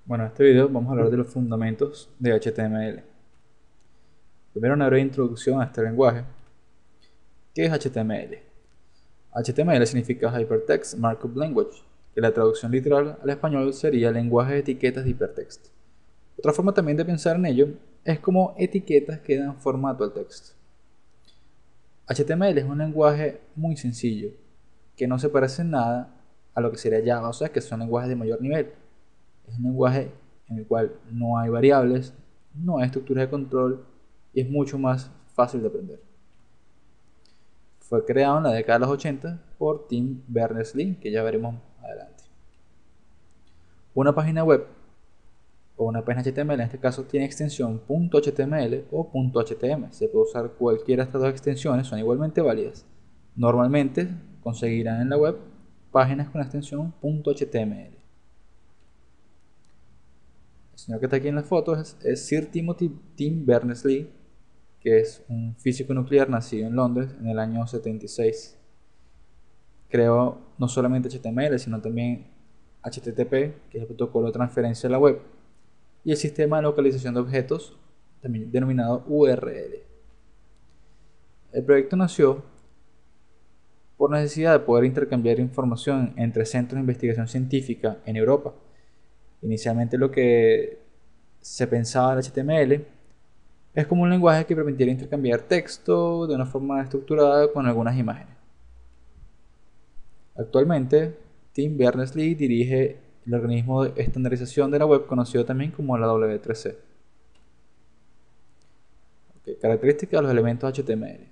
Bueno, en este video vamos a hablar de los fundamentos de HTML. Primero una breve introducción a este lenguaje. ¿Qué es HTML? HTML significa Hypertext Markup Language, que la traducción literal al español sería lenguaje de etiquetas de hipertexto. Otra forma también de pensar en ello es como etiquetas que dan formato al texto. HTML es un lenguaje muy sencillo, que no se parece en nada a lo que sería Java, o sea que son lenguajes de mayor nivel. Es un lenguaje en el cual no hay variables, no hay estructuras de control y es mucho más fácil de aprender. Fue creado en la década de los 80 por Tim Berners-Lee, que ya veremos adelante. Una página web o una página HTML en este caso tiene extensión .html o .htm. Se puede usar cualquiera de estas dos extensiones, son igualmente válidas. Normalmente conseguirán en la web páginas con la extensión .html. El señor que está aquí en la foto es Sir Timothy Tim Berners-Lee, que es un físico nuclear nacido en Londres en el año 76. Creó no solamente HTML, sino también HTTP, que es el protocolo de transferencia a la web, y el sistema de localización de objetos, también denominado URL. El proyecto nació por necesidad de poder intercambiar información entre centros de investigación científica en Europa. Inicialmente lo que se pensaba en HTML es como un lenguaje que permitiera intercambiar texto de una forma estructurada con algunas imágenes. Actualmente, Tim Berners-Lee dirige el organismo de estandarización de la web conocido también como la W3C. Características de los elementos HTML.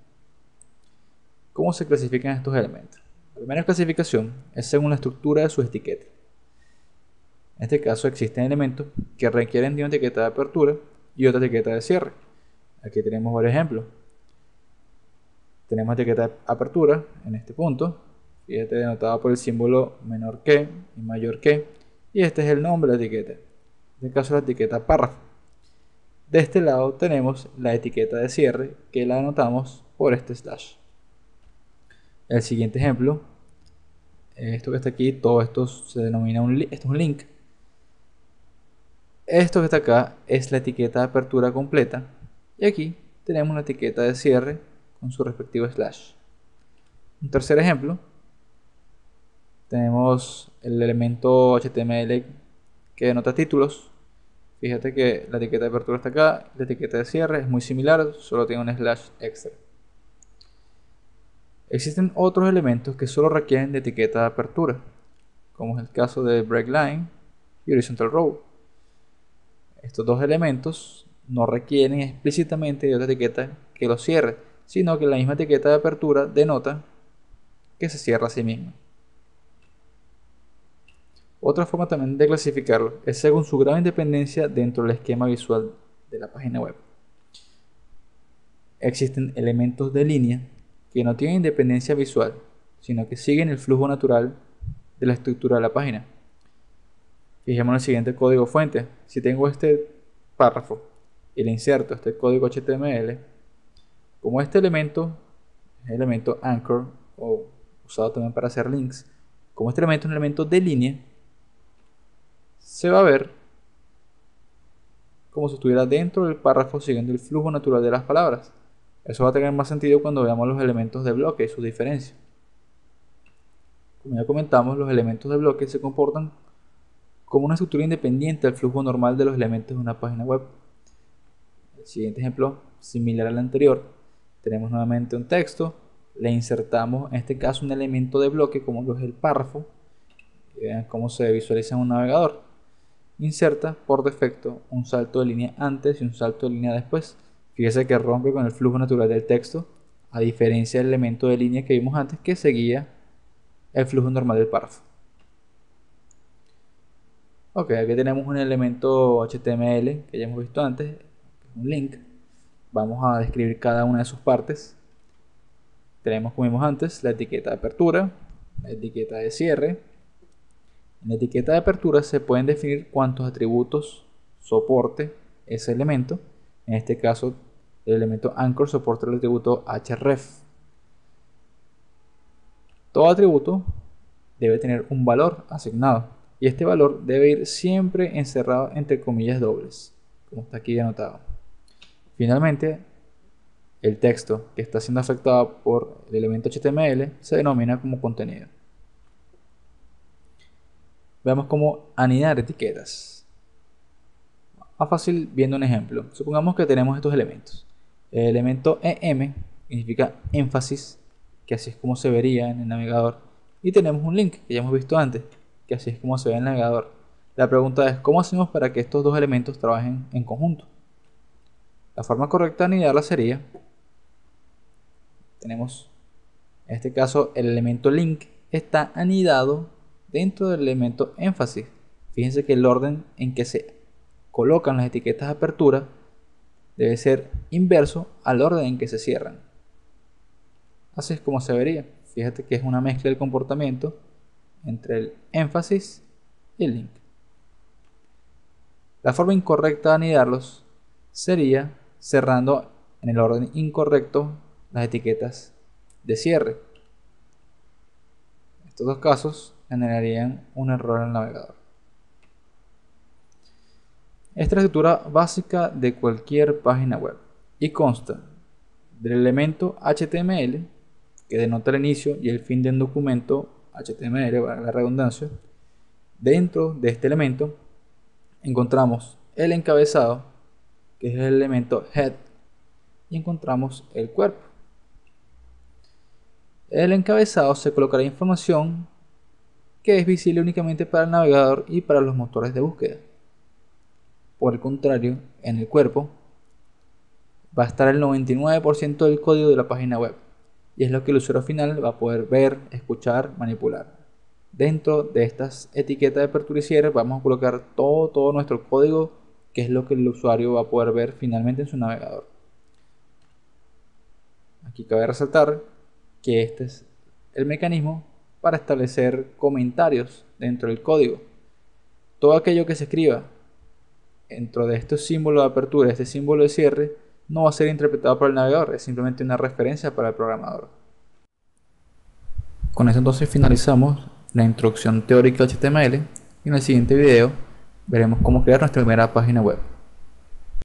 ¿Cómo se clasifican estos elementos? La primera clasificación es según la estructura de sus etiquetas. En este caso existen elementos que requieren de una etiqueta de apertura y otra etiqueta de cierre. Aquí tenemos varios ejemplos. Tenemos etiqueta de apertura en este punto, fíjate, denotado por el símbolo menor que y mayor que, y este es el nombre de la etiqueta. En este caso la etiqueta párrafo. De este lado tenemos la etiqueta de cierre, que la anotamos por este slash. El siguiente ejemplo, esto que está aquí, todo esto se denomina esto es un link. Esto que está acá es la etiqueta de apertura completa, y aquí tenemos la etiqueta de cierre con su respectivo slash. Un tercer ejemplo, tenemos el elemento HTML que denota títulos. Fíjate que la etiqueta de apertura está acá, la etiqueta de cierre es muy similar, solo tiene un slash extra. Existen otros elementos que solo requieren de etiqueta de apertura, como es el caso de breakline y horizontal row. Estos dos elementos no requieren explícitamente de otra etiqueta que los cierre, sino que la misma etiqueta de apertura denota que se cierra a sí misma. Otra forma también de clasificarlo es según su grado de independencia dentro del esquema visual de la página web. Existen elementos de línea que no tienen independencia visual, sino que siguen el flujo natural de la estructura de la página. Fijémonos en el siguiente código fuente. Si tengo este párrafo y le inserto este código HTML, como este elemento es el elemento anchor o usado también para hacer links, como este elemento es un elemento de línea, se va a ver como si estuviera dentro del párrafo siguiendo el flujo natural de las palabras. Eso va a tener más sentido cuando veamos los elementos de bloque y sus diferencias. Como ya comentamos, los elementos de bloque se comportan como una estructura independiente del flujo normal de los elementos de una página web. El siguiente ejemplo, similar al anterior, tenemos nuevamente un texto, le insertamos en este caso un elemento de bloque como lo es el párrafo, y vean cómo se visualiza en un navegador. Inserta por defecto un salto de línea antes y un salto de línea después. Fíjese que rompe con el flujo natural del texto, a diferencia del elemento de línea que vimos antes que seguía el flujo normal del párrafo. Ok, aquí tenemos un elemento HTML que ya hemos visto antes, un link. Vamos a describir cada una de sus partes. Tenemos, como vimos antes, la etiqueta de apertura, la etiqueta de cierre. En la etiqueta de apertura se pueden definir cuántos atributos soporte ese elemento. En este caso, el elemento anchor soporta el atributo href. Todo atributo debe tener un valor asignado. y este valor debe ir siempre encerrado entre comillas dobles, como está aquí anotado. Finalmente, el texto que está siendo afectado por el elemento HTML se denomina como contenido. Veamos cómo anidar etiquetas. Más fácil viendo un ejemplo. Supongamos que tenemos estos elementos. El elemento EM significa énfasis, que así es como se vería en el navegador. Y tenemos un link que ya hemos visto antes, que así es como se ve en el navegador. La pregunta es, ¿cómo hacemos para que estos dos elementos trabajen en conjunto? La forma correcta de anidarla sería, tenemos en este caso el elemento link está anidado dentro del elemento énfasis. Fíjense que el orden en que se colocan las etiquetas de apertura debe ser inverso al orden en que se cierran. Así es como se vería. Fíjate que es una mezcla del comportamiento entre el énfasis y el link. La forma incorrecta de anidarlos sería cerrando en el orden incorrecto las etiquetas de cierre. Estos dos casos generarían un error en el navegador. Esta es la estructura básica de cualquier página web y consta del elemento HTML, que denota el inicio y el fin de un documento HTML, para la redundancia. Dentro de este elemento encontramos el encabezado, que es el elemento head, y encontramos el cuerpo. En el encabezado se colocará información que es visible únicamente para el navegador y para los motores de búsqueda. Por el contrario, en el cuerpo va a estar el 99% del código de la página web, y es lo que el usuario final va a poder ver, escuchar, manipular. Dentro de estas etiquetas de apertura y cierre vamos a colocar todo nuestro código, que es lo que el usuario va a poder ver finalmente en su navegador. Aquí cabe resaltar que este es el mecanismo para establecer comentarios dentro del código. Todo aquello que se escriba dentro de este símbolo de apertura, este símbolo de cierre, no va a ser interpretado por el navegador, es simplemente una referencia para el programador. Con eso entonces finalizamos la introducción teórica de HTML y en el siguiente video veremos cómo crear nuestra primera página web.